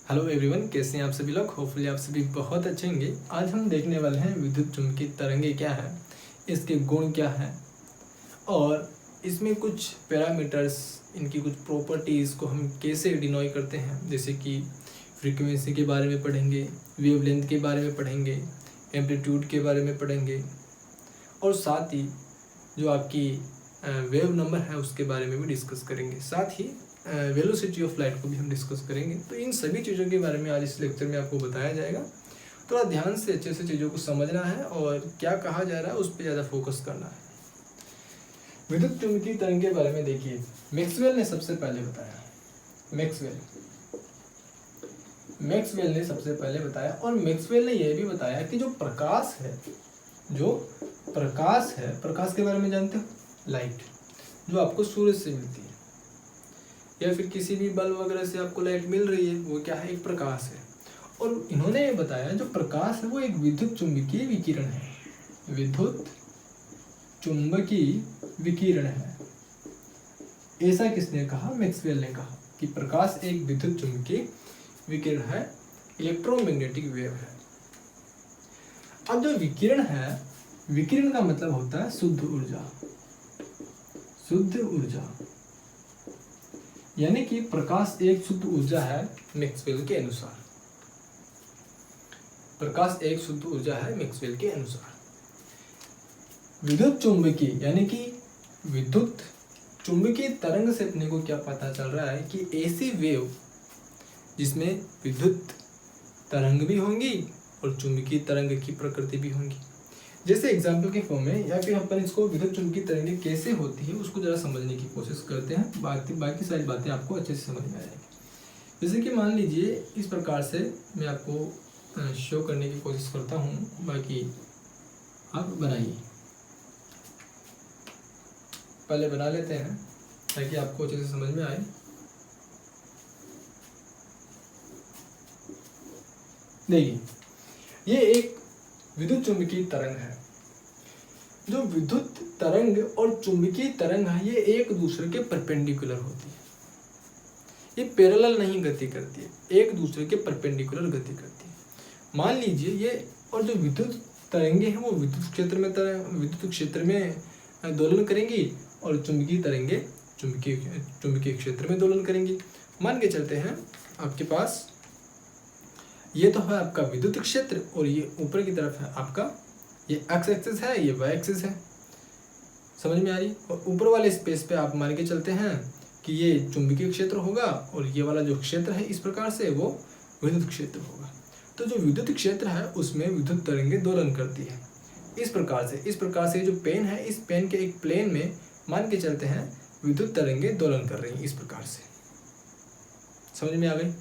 Hello everyone, कैसे हैं आप सभी लोग। होपफुली आप सभी बहुत अच्छे होंगे। आज हम देखने वाले हैं विद्युत चुम्बकीय तरंगे क्या है, इसके गुण क्या हैं और इसमें कुछ पैरामीटर्स, इनकी कुछ प्रॉपर्टीज़ को हम कैसे डिनोय करते हैं। जैसे कि फ्रीक्वेंसी के बारे में पढ़ेंगे, वेवलेंथ के बारे में पढ़ेंगे, एम्पलीट्यूड के बारे में पढ़ेंगे और साथ ही जो आपकी वेव नंबर है उसके बारे में भी डिस्कस करेंगे। साथ ही वेलोसिटी ऑफ लाइट को भी हम डिस्कस करेंगे। तो इन सभी चीज़ों के बारे में आज इस लेक्चर में आपको बताया जाएगा। थोड़ा ध्यान से अच्छे से चीज़ों को समझना है और क्या कहा जा रहा है उस पर ज़्यादा फोकस करना है। विद्युत चुम्बकीय तरंग के बारे में देखिए, मैक्सवेल ने सबसे पहले बताया। मैक्सवेल ने सबसे पहले बताया और मैक्सवेल ने यह भी बताया कि जो प्रकाश है, प्रकाश के बारे में जानते हो, लाइट जो आपको सूरज से मिलती है या फिर किसी भी बल्ब वगैरह से आपको लाइट मिल रही है, वो क्या है, एक प्रकाश है। और इन्होंने ये बताया जो प्रकाश है वो एक विद्युत चुम्बकीय विकिरण है। विद्युत चुम्बकीय विकिरण है, ऐसा किसने कहा? मैक्सवेल ने कहा कि प्रकाश एक विद्युत चुम्बकीय विकिरण है, इलेक्ट्रोमैग्नेटिक वेव है। अब जो विकिरण है, विकिरण का मतलब होता है शुद्ध ऊर्जा। शुद्ध ऊर्जा यानी कि प्रकाश एक शुद्ध ऊर्जा है मैक्सवेल के अनुसार। प्रकाश एक शुद्ध ऊर्जा है मैक्सवेल के अनुसार। विद्युत चुम्बकीय यानी कि विद्युत चुम्बकीय तरंग से अपने को क्या पता चल रहा है कि ऐसी वेव जिसमें विद्युत तरंग भी होंगी और चुम्बकीय तरंग की प्रकृति भी होंगी। जैसे एग्जाम्पल के फॉर्म में, या फिर अपन इसको विद्युत चुम्बकीय तरंगें कैसे होती है उसको जरा समझने की कोशिश करते हैं। बाकी सारी बातें आपको अच्छे से समझ में आ जाएगी। जैसे कि मान लीजिए इस प्रकार से मैं आपको शो करने की कोशिश करता हूँ, बाकी आप बनाइए। पहले बना लेते हैं ताकि आपको अच्छे से समझ में आए। देखिए, ये एक विद्युत चुम्बकीय तरंग है। जो विद्युत तरंग और चुंबकीय तरंग है ये एक दूसरे के परपेंडिकुलर होती है। ये पैरेलल नहीं गति करती है, एक दूसरे के परपेंडिकुलर गति करती है। मान लीजिए ये, और जो विद्युत तरंगे हैं वो विद्युत क्षेत्र में दोलन करेंगी और चुंबकीय तरंगे चुंबकीय क्षेत्र में दोलन करेंगी। मान के चलते हैं आपके पास ये तो है आपका विद्युत क्षेत्र और ये ऊपर की तरफ है आपका, ये एक्स एक्सिस है, ये वाई एक्सिस है। समझ में आ रही? और ऊपर वाले स्पेस पे आप मान के चलते हैं कि ये चुंबकीय क्षेत्र होगा और ये वाला जो क्षेत्र है इस प्रकार से वो विद्युत क्षेत्र होगा। तो जो विद्युत क्षेत्र है उसमें विद्युत तरंगें दोलन करती है इस प्रकार से जो पेन है, इस पेन के एक प्लेन में मान के चलते हैं विद्युत तरंगें दोलन कर रही हैं इस प्रकार से। समझ में आ गई?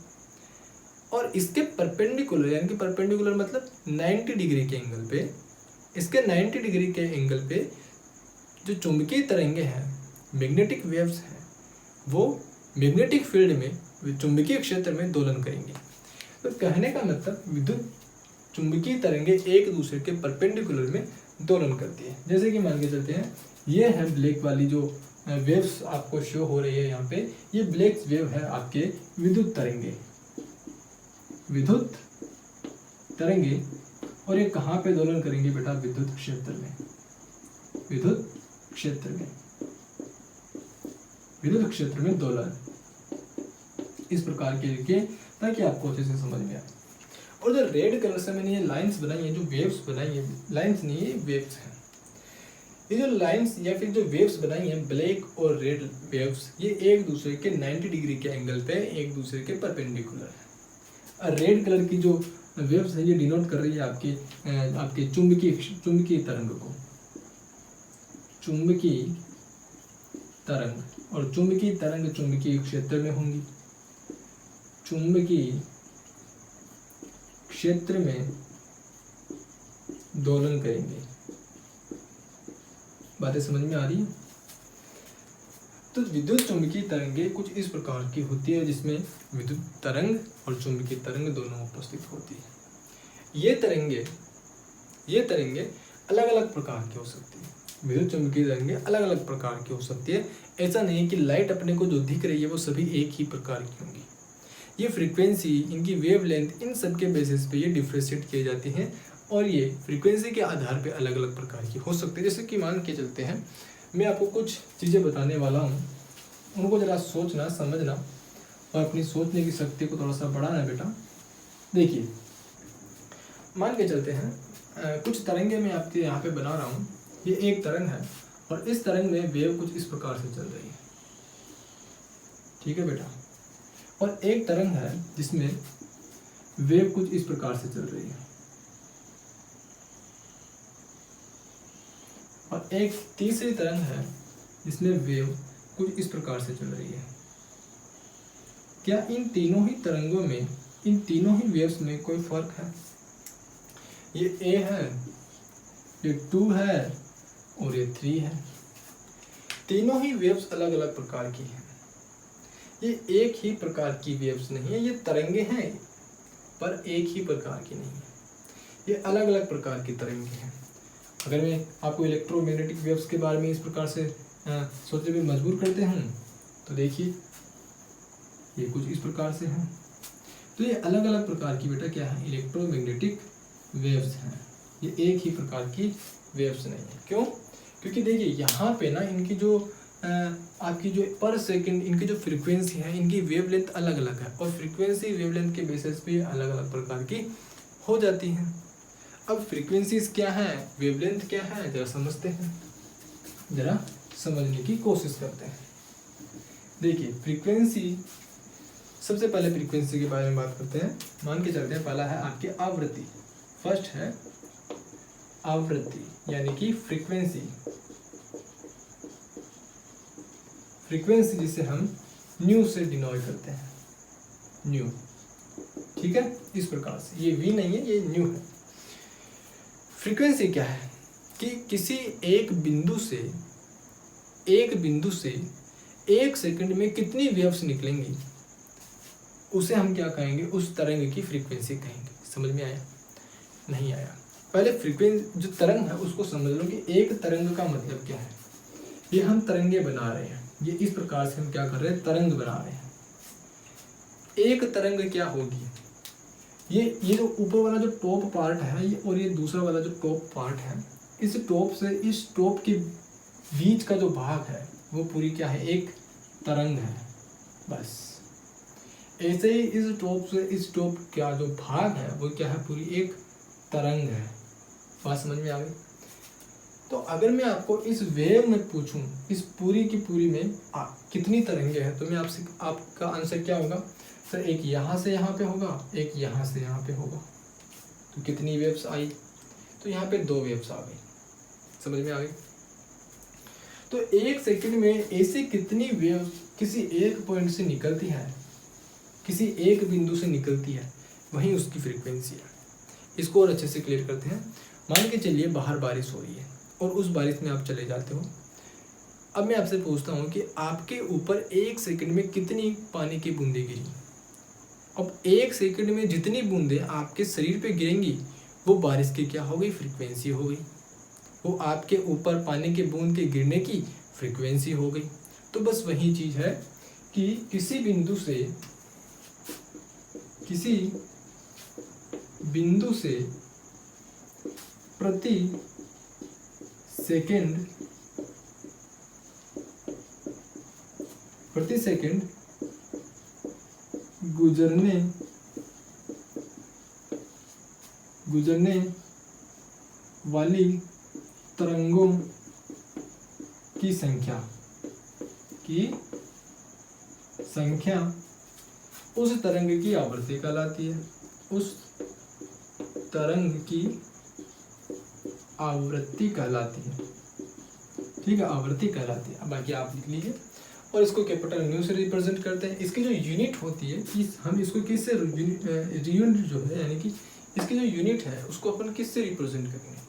और इसके परपेंडिकुलर, यानी कि परपेंडिकुलर मतलब 90 डिग्री के एंगल पे, इसके 90 डिग्री के एंगल पे जो चुंबकीय तरंगे हैं, मैग्नेटिक वेव्स हैं, वो मैग्नेटिक फील्ड में चुंबकीय क्षेत्र में दोलन करेंगे। तो कहने का मतलब विद्युत चुंबकीय तरंगे एक दूसरे के परपेंडिकुलर में दोलन करती है। जैसे कि मान के चलते हैं ये है ब्लैक वाली जो वेव्स आपको शो हो रही है यहाँ पे, ये ब्लैक वेव है आपके विद्युत तरंगे और ये कहाँ पे दोलन करेंगे बेटा? विद्युत क्षेत्र में। विद्युत क्षेत्र में दोलन इस प्रकार के लिखे ताकि आपको अच्छे से समझ में आए। और जो रेड कलर से मैंने ये लाइंस बनाई है, जो वेव्स बनाई है, लाइंस नहीं है वेव्स हैं। ये जो लाइंस या फिर जो वेव्स बनाई हैं, ब्लैक और रेड वेव्स, ये एक दूसरे के 90 डिग्री के एंगल पे एक दूसरे के परपेंडिकुलर है। और रेड कलर की जो वेव्स है ये डिनोट कर रही है आपके चुंबकीय तरंग को। चुंबकीय तरंग, और चुंबकीय तरंग चुंबकीय क्षेत्र में होंगी, चुंबकीय क्षेत्र में दोलन करेंगे। बातें समझ में आ रही है? तो विद्युत चुंबकीय तरंगे कुछ इस प्रकार की होती है जिसमें विद्युत तरंग और चुंबकीय तरंग दोनों उपस्थित होती है। ये तरंगे अलग अलग प्रकार की हो सकती है। विद्युत चुंबकीय तरंगे अलग अलग प्रकार की हो सकती है। ऐसा नहीं है कि लाइट अपने को जो दिख रही है वो सभी एक ही प्रकार की होंगी। ये फ्रीक्वेंसी, इनकी वेवलेंथ, इन सब के बेसिस पे ये डिफ्रेंशिएट किए जाती हैं और ये फ्रीक्वेंसी के आधार पे अलग अलग प्रकार की हो सकती है। जैसे कि मान के चलते हैं, मैं आपको कुछ चीज़ें बताने वाला हूँ, उनको ज़रा सोचना समझना और अपनी सोचने की शक्ति को थोड़ा सा बढ़ाना बेटा। देखिए, मान के चलते हैं कुछ तरंगे मैं आपके यहाँ पे बना रहा हूँ। ये एक तरंग है और इस तरंग में वेव कुछ इस प्रकार से चल रही है, ठीक है बेटा। और एक तरंग है जिसमें वेव कुछ इस प्रकार से चल रही है और एक तीसरी तरंग है जिसमें वेव कुछ इस प्रकार से चल रही है। क्या इन तीनों ही तरंगों में, इन तीनों ही वेव्स में कोई फर्क है? ये A है, ये 2 है और ये 3 है। तीनों ही वेव्स अलग अलग प्रकार की हैं। ये एक ही प्रकार की वेव्स नहीं है, ये तरंगे हैं पर एक ही प्रकार की नहीं है, ये अलग अलग प्रकार की तरंगे हैं। अगर मैं आपको इलेक्ट्रोमैग्नेटिक वेव्स के बारे में इस प्रकार से सोचने में मजबूर करते हैं तो देखिए ये कुछ इस प्रकार से हैं। तो ये अलग अलग प्रकार की बेटा क्या है, इलेक्ट्रोमैग्नेटिक वेव्स हैं। ये एक ही प्रकार की वेव्स नहीं है। क्यों? क्योंकि देखिए यहाँ पे ना इनकी जो आपकी जो पर सेकंड इनकी जो फ्रीक्वेंसी है, इनकी वेवलेंथ अलग अलग है और फ्रीक्वेंसी वेवलेंथ के बेसिस पे अलग अलग प्रकार की हो जाती हैं। अब फ्रीक्वेंसीज क्या है, वेवलेंथ क्या है, जरा समझते हैं, जरा समझने की कोशिश करते हैं। देखिए फ्रीक्वेंसी, सबसे पहले फ्रीक्वेंसी के बारे में बात करते हैं। मान के चलते हैं, पहला है आपकी आवृत्ति। फर्स्ट है आवृत्ति यानी कि फ्रीक्वेंसी। फ्रीक्वेंसी जिसे हम न्यू से डिनोट करते हैं, न्यू, ठीक है, इस प्रकार से। ये वी नहीं है, ये न्यू है। फ्रीक्वेंसी क्या है कि किसी एक बिंदु से एक सेकंड में कितनी वेव्स निकलेंगी उसे हम क्या कहेंगे, उस तरंग की फ्रीक्वेंसी कहेंगे। समझ में आया? नहीं आया? पहले फ्रीक्वेंसी जो तरंग है उसको समझ लो कि एक तरंग का मतलब क्या है। ये हम तरंगे बना रहे हैं, ये इस प्रकार से हम क्या कर रहे हैं, तरंग बना रहे हैं। एक तरंग क्या होगी, ये जो ऊपर वाला जो टॉप पार्ट है ये, और ये दूसरा वाला जो टॉप पार्ट है, इस टॉप से इस टॉप के बीच का जो भाग है वो पूरी क्या है, एक तरंग है। बस ऐसे ही इस टॉप से इस टॉप का जो भाग है वो क्या है, पूरी एक तरंग है। बात समझ में आ गई? तो अगर मैं आपको इस वेव में पूछूं, इस पूरी की पूरी में कितनी तरंगे हैं, तो मैं आपसे, आपका आंसर क्या होगा, सर एक यहाँ से यहाँ पे होगा, एक यहाँ से यहाँ पे होगा। तो कितनी वेव्स आई, तो यहाँ पे 2 वेव्स आ गई। समझ में आ गई? तो एक सेकंड में ऐसी कितनी वेव्स किसी एक पॉइंट से निकलती है, किसी एक बिंदु से निकलती है, वही उसकी फ्रीक्वेंसी है। इसको और अच्छे से क्लियर करते हैं। मान के चलिए बाहर बारिश हो रही है और उस बारिश में आप चले जाते हो। अब मैं आपसे पूछता हूँ कि आपके ऊपर एक सेकंड में कितनी पानी की बूंदें गिरी। अब एक सेकंड में जितनी बूंदें आपके शरीर पे गिरेंगी वो बारिश की क्या हो गई, फ्रीक्वेंसी हो गई। वो आपके ऊपर पानी के बूंद के गिरने की फ्रीक्वेंसी हो गई। तो बस वही चीज़ है कि किसी बिंदु से प्रति सेकंड गुजरने वाली तरंगों की संख्या उस तरंग की आवृत्ति कहलाती है। उस तरंग की आवृत्ति कहलाती है, ठीक है, आवृत्ति कहलाती है। अब बाकी आप लिख लीजिए और इसको कैपिटल न्यू से रिप्रेजेंट करते हैं। इसकी जो यूनिट होती है कि हम इसको किससे यूनिट जो है, यानी कि इसकी जो यूनिट है उसको अपन किससे रिप्रेजेंट करेंगे।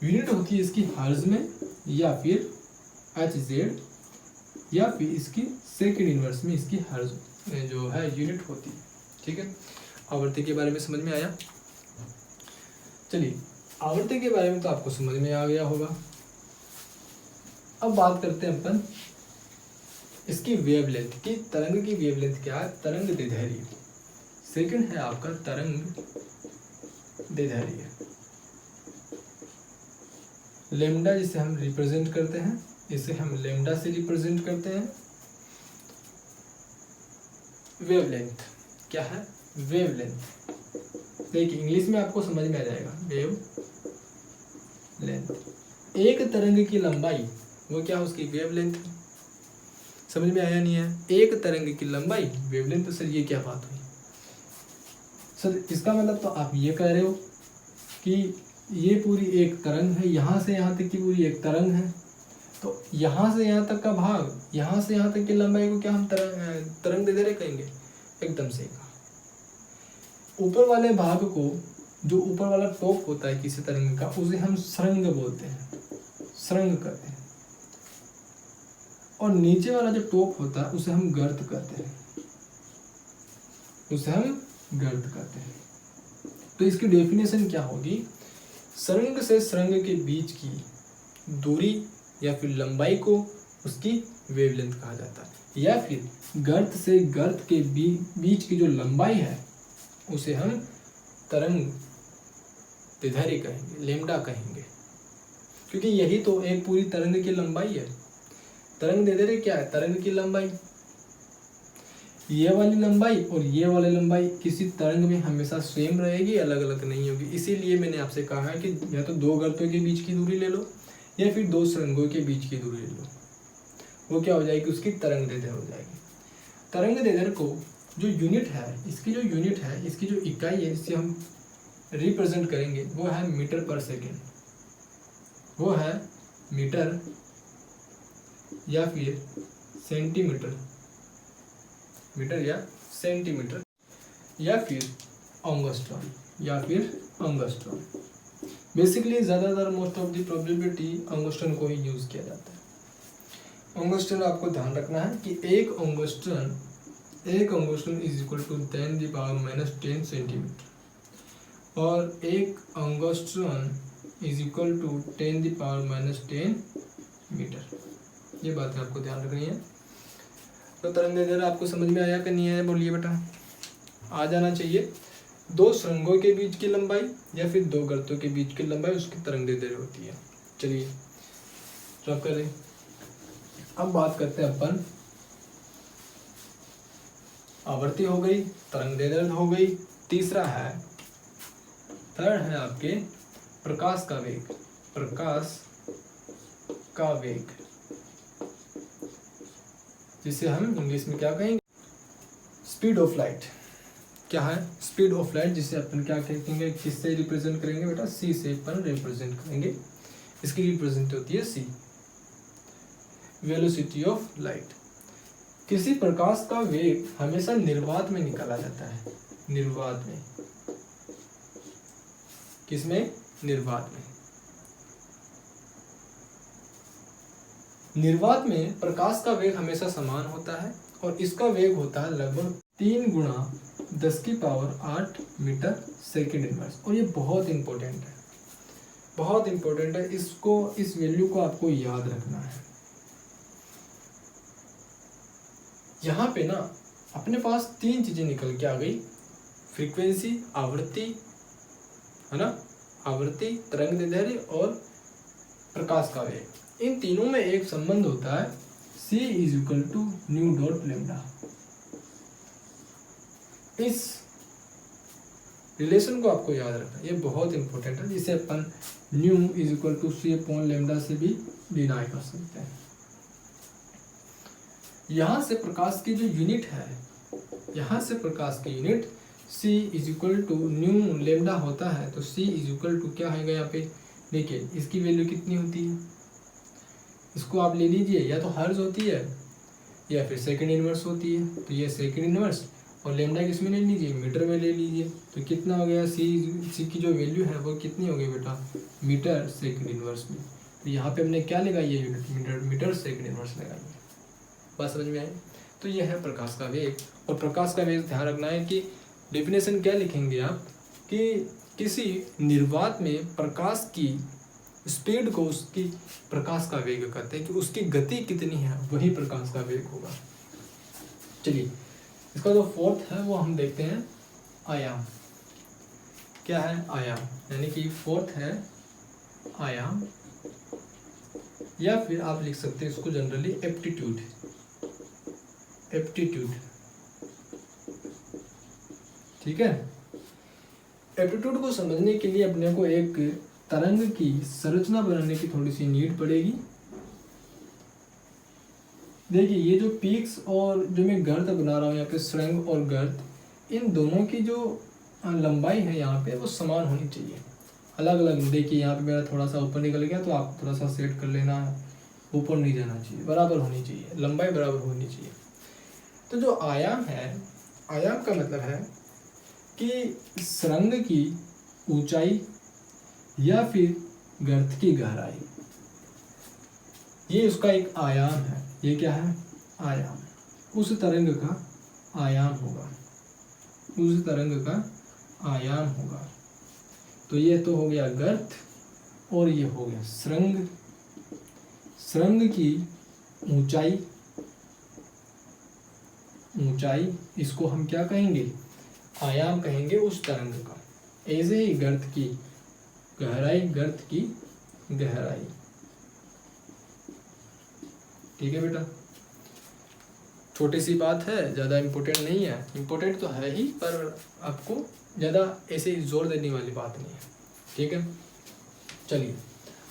यूनिट होती है इसकी हर्ज में या फिर HZ या फिर इसकी सेकंड इनवर्स में इसकी हर्ज जो है यूनिट होती है, ठीक है। आवृत्ति के बारे में समझ में आया? चलिए आवृत्ति के बारे में तो आपको समझ में आ गया होगा। अब बात करते हैं अपन इसकी वेवलेंथ की। तरंग की वेवलेंथ क्या है, तरंग दैर्ध्य। सेकंड है आपका तरंग दैर्ध्य, लैम्डा जिसे हम रिप्रेजेंट करते हैं, इसे हम लैम्डा से रिप्रेजेंट करते हैं। वेवलेंथ क्या है? वेवलेंथ। देखिए इंग्लिश में आपको समझ में आ जाएगा, वेव लेंथ। एक तरंग की लंबाई वो क्या है? उसकी वेवलेंथ। समझ में आया नहीं है? एक तरंग की लंबाई वेवलेंथ। सर ये क्या बात हुई? सर इसका मतलब तो आप ये कह रहे हो कि ये पूरी एक तरंग है, यहाँ से यहाँ तक की पूरी एक तरंग है, तो यहाँ से यहाँ तक का भाग, यहाँ से यहाँ तक की लंबाई को क्या हम तरंग दैर्ध्य कहेंगे? एकदम सही कहा। ऊपर वाले भाग को, जो ऊपर वाला टॉप होता है किसी तरंग का, उसे हम सरंग बोलते हैं, सरंग कहते हैं। और नीचे वाला जो टॉप होता है उसे हम गर्त कहते हैं, उसे हम गर्त कहते हैं। तो इसकी डेफिनेशन क्या होगी? सरंग से सरंग के बीच की दूरी या फिर लंबाई को उसकी वेवलेंथ कहा जाता है, या फिर गर्त से गर्त के बीच की जो लंबाई है उसे हम तरंग दैर्ध्य कहेंगे, लैम्डा कहेंगे, क्योंकि यही तो एक पूरी तरंग की लंबाई है। तरंग दैर्ध्य क्या है? तरंग की लंबाई। ये वाली लंबाई और ये वाली लंबाई किसी तरंग में हमेशा सेम रहेगी, अलग अलग नहीं होगी। इसीलिए मैंने आपसे कहा है कि या तो दो गर्तों के बीच की दूरी ले लो या फिर दो सरंगों के बीच की दूरी ले लो, वो क्या हो जाएगी? उसकी तरंग दैर्ध्य हो जाएगी। तरंग दैर्ध्य को जो यूनिट है, इसकी जो यूनिट है, इसकी जो इकाई है, इससे हम रिप्रेजेंट करेंगे, वो है मीटर पर सेकेंड, वो है मीटर या फिर सेंटीमीटर, मीटर या सेंटीमीटर, या फिर एंगस्ट्रॉम, या फिर एंगस्ट्रॉम। बेसिकली ज़्यादातर most of the probability angstrom को ही यूज़ किया जाता है। एंगस्ट्रॉम आपको ध्यान रखना है कि एक angstrom is equal to 10⁻⁻10 centimetre, और एक angstrom is equal to 10⁻⁻10 metre. ये बातें आपको ध्यान रखनी है। तो तरंग दैर्ध्य आपको समझ में आया कि नहीं आया? बोलिए बेटा। आ जाना चाहिए। दो सुरंगों के बीच की लंबाई या फिर दो गर्तों के बीच की लंबाई उसकी तरंग दैर्ध्य होती है। चलिए रब करें। अब बात करते हैं अपन, आवृत्ति हो गई, तरंग दैर्ध्य हो गई। तीसरा है, थर्ड है आपके प्रकाश का वेग। प्रकाश का वेग, जिसे हम इंग्लिश में क्या कहेंगे? Speed of light. क्या है? स्पीड ऑफ लाइट, जिसे अपन क्या कहेंगे? किससे रिप्रेजेंट करेंगे बेटा? सी से अपन रिप्रेजेंट करेंगे। इसकी रिप्रेजेंट होती है सी, वेलोसिटी ऑफ लाइट। किसी प्रकाश का वेग हमेशा निर्वात में निकाला जाता है। निर्वात में, किसमें? निर्वात में। निर्वात में प्रकाश का वेग हमेशा समान होता है और इसका वेग होता है लगभग 3 × 10⁸ मीटर सेकेंड इनवर्स। और ये बहुत इंपॉर्टेंट है, बहुत इंपॉर्टेंट है। इसको, इस वैल्यू को आपको याद रखना है। यहाँ पे ना अपने पास 3 चीजें निकल के आ गई, फ्रीक्वेंसी, आवृत्ति, है ना, आवृत्ति, तरंग दैर्ध्य और प्रकाश का वेग। इन तीनों में एक संबंध होता है, c = μ.λ। इस रिलेशन को आपको याद रखना, ये बहुत इंपॉर्टेंट है। जिसे अपन μ = c/λ से भी डिनाई कर सकते हैं। यहाँ से प्रकाश की जो यूनिट है, यहाँ से प्रकाश की यूनिट c = μ होता है। तो c = क्या है यहाँ पे? देखिए इसकी वैल्यू कितनी होती है, इसको आप ले लीजिए, या तो हर्ज होती है या फिर सेकंड इनवर्स होती है। तो ये सेकंड इनवर्स, और लैम्डा किस में ले लीजिए? मीटर में ले लीजिए। तो कितना हो गया? सी की जो वैल्यू है वो कितनी हो गई बेटा? मीटर सेकंड इनवर्स में। तो यहाँ पे हमने क्या लगाई है? यूनिट मीटर सेकंड इनवर्स लगाई है। बात समझ में आई? तो यह है प्रकाश का वेग। और प्रकाश का वेग ध्यान रखना है कि डेफिनेशन क्या लिखेंगे आप, कि किसी निर्वात में प्रकाश की स्पीड को उसकी प्रकाश का वेग कहते हैं, कि उसकी गति कितनी है वही प्रकाश का वेग होगा। चलिए इसका जो फोर्थ है वो हम देखते हैं, आयाम। क्या है? आयाम, यानी कि फोर्थ है आयाम, या फिर आप लिख सकते हैं इसको जनरली एप्टीट्यूड। एप्टीट्यूड, ठीक है। एप्टीट्यूड को समझने के लिए अपने को एक तरंग की संरचना बनाने की थोड़ी सी नीड पड़ेगी। देखिए ये जो पीक्स और जो मैं गर्त बना रहा हूँ यहाँ पे, सुरंग और गर्त, इन दोनों की जो लंबाई है यहाँ पे वो समान होनी चाहिए। अलग अलग, देखिए यहाँ पे मेरा थोड़ा सा ऊपर निकल गया तो आप थोड़ा सा सेट कर लेना, ऊपर नहीं जाना चाहिए, बराबर होनी चाहिए, लंबाई बराबर होनी चाहिए। तो जो आयाम है, आयाम का मतलब है कि सुरंग की ऊंचाई या फिर गर्त की गहराई, ये उसका एक आयाम है। ये क्या है? आयाम। उस तरंग का आयाम होगा, उस तरंग का आयाम होगा। तो ये तो हो गया गर्त और ये हो गया सुरंग। सुरंग की ऊंचाई, ऊंचाई इसको हम क्या कहेंगे? आयाम कहेंगे उस तरंग का। ऐसे ही गर्त की गहराई, गर्त की गहराई। ठीक है बेटा, छोटी सी बात है, ज़्यादा इम्पोर्टेंट नहीं है। इम्पोर्टेंट तो है ही, पर आपको ज़्यादा ऐसे ही जोर देने वाली बात नहीं है। ठीक है, चलिए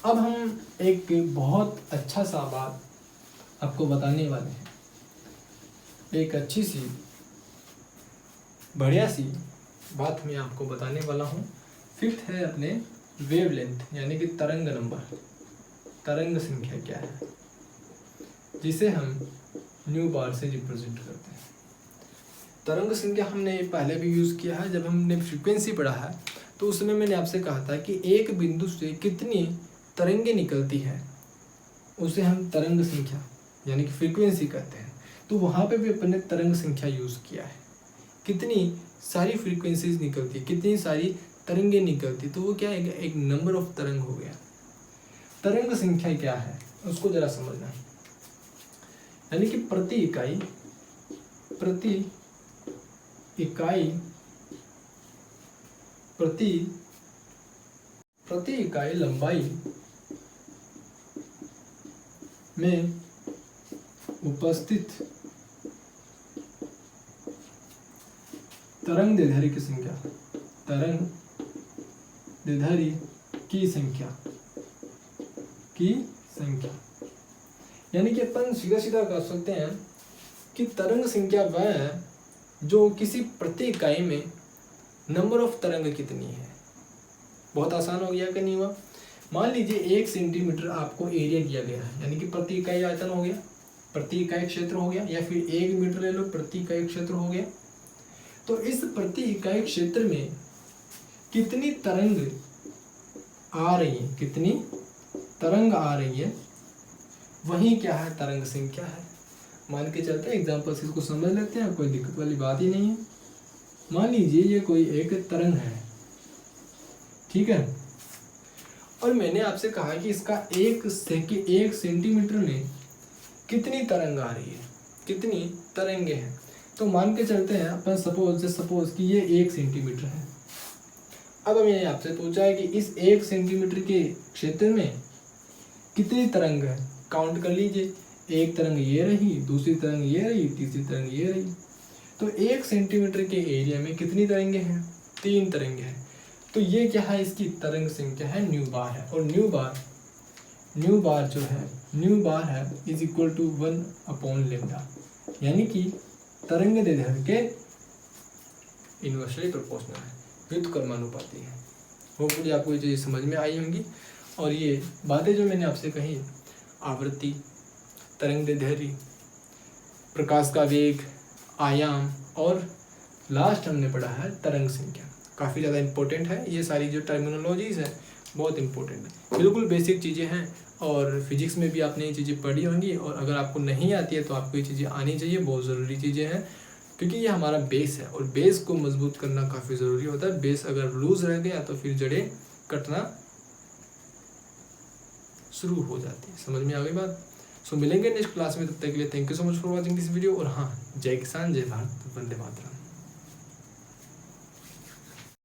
अब हम एक बहुत अच्छा सा बात आपको बताने वाले हैं। एक अच्छी सी बढ़िया सी बात मैं आपको बताने वाला हूँ। फिफ्थ है अपने वेवलेंथ, यानी कि तरंग नंबर, तरंग संख्या क्या है, जिसे हम न्यू बार से रिप्रेजेंट करते हैं। तरंग संख्या हमने पहले भी यूज़ किया है, जब हमने फ्रीक्वेंसी पढ़ा है तो उसमें मैंने आपसे कहा था कि एक बिंदु से कितनी तरंगें निकलती हैं उसे हम तरंग संख्या यानी कि फ्रीक्वेंसी कहते हैं। तो वहाँ पे भी अपन ने तरंग संख्या यूज़ किया है। कितनी सारी फ्रीक्वेंसीज निकलती है, कितनी सारी तरंगें निकलती, तो वो क्या है? एक नंबर ऑफ तरंग हो गया। तरंग संख्या क्या है उसको जरा समझना है, यानी कि प्रति इकाई, प्रति इकाई, प्रति इकाई लंबाई में उपस्थित तरंग दैर्ध्य की संख्या, तरंग दैर्ध्य की संख्या, की संख्या। यानी कि अपन सीधा सीधा कह सकते हैं कि तरंग संख्या वह है जो किसी प्रति इकाई में नंबर ऑफ तरंग कितनी है। बहुत आसान हो गया कि नहीं हुआ? मान लीजिए 1 सेंटीमीटर आपको एरिया दिया गया है, यानी कि प्रति इकाई आयतन हो गया, प्रति इकाई क्षेत्र हो गया, या फिर 1 मीटर ले लो, प्रति इकाई क्षेत्र हो गया। तो इस प्रति इकाई क्षेत्र में कितनी तरंग आ रही है, कितनी तरंग आ रही है, वही क्या है? तरंग संख्या है। मान के चलते हैं, एग्जाम्पल से इसको समझ लेते हैं, कोई दिक्कत वाली बात ही नहीं है। मान लीजिए ये कोई एक तरंग है, ठीक है, और मैंने आपसे कहा कि इसका 1 सेंटीमीटर में कितनी तरंग आ रही है, कितनी तरंगे हैं। तो मान के चलते हैं अपन सपोज कि ये 1 सेंटीमीटर है। अब मैंने आपसे पूछा है कि इस 1 सेंटीमीटर के क्षेत्र में कितनी तरंग है, काउंट कर लीजिए। एक तरंग ये रही, दूसरी तरंग ये रही, तीसरी तरंग ये रही। तो 1 सेंटीमीटर के एरिया में कितनी तरंगे हैं? 3 तरंगे हैं। तो ये क्या है? इसकी तरंग संख्या है, न्यू बार है। और न्यू बार जो है, न्यू बार है इज इक्वल टू 1/λ, यानी कि तरंग दैर्ध्य के इनवर्सली प्रोपोर्शनल है, व्युत्क्रमानुपाती है। होपफुली आपको ये चीज़ समझ में आई होंगी। और ये बातें जो मैंने आपसे कही, आवृत्ति, तरंग दैर्ध्य, प्रकाश का वेग, आयाम, और लास्ट हमने पढ़ा है तरंग संख्या, काफ़ी ज़्यादा इंपॉर्टेंट है। ये सारी जो टर्मिनोलॉजीज़ हैं बहुत इंपॉर्टेंट है, बिल्कुल बेसिक चीज़ें हैं। और फिजिक्स में भी आपने ये चीज़ें पढ़ी होंगी, और अगर आपको नहीं आती है तो आपको ये चीज़ें आनी चाहिए, बहुत ज़रूरी चीज़ें हैं, क्योंकि ये हमारा बेस है और बेस को मजबूत करना काफ़ी ज़रूरी होता है। बेस अगर लूज रह गया तो फिर जड़ें कटना शुरू हो जाती है। समझ में आ गई बात? सो मिलेंगे नेक्स्ट क्लास में, तब तक के लिए thank you so much for watching this video. और हाँ, जय किसान, जय भारत, वंदे मातरम।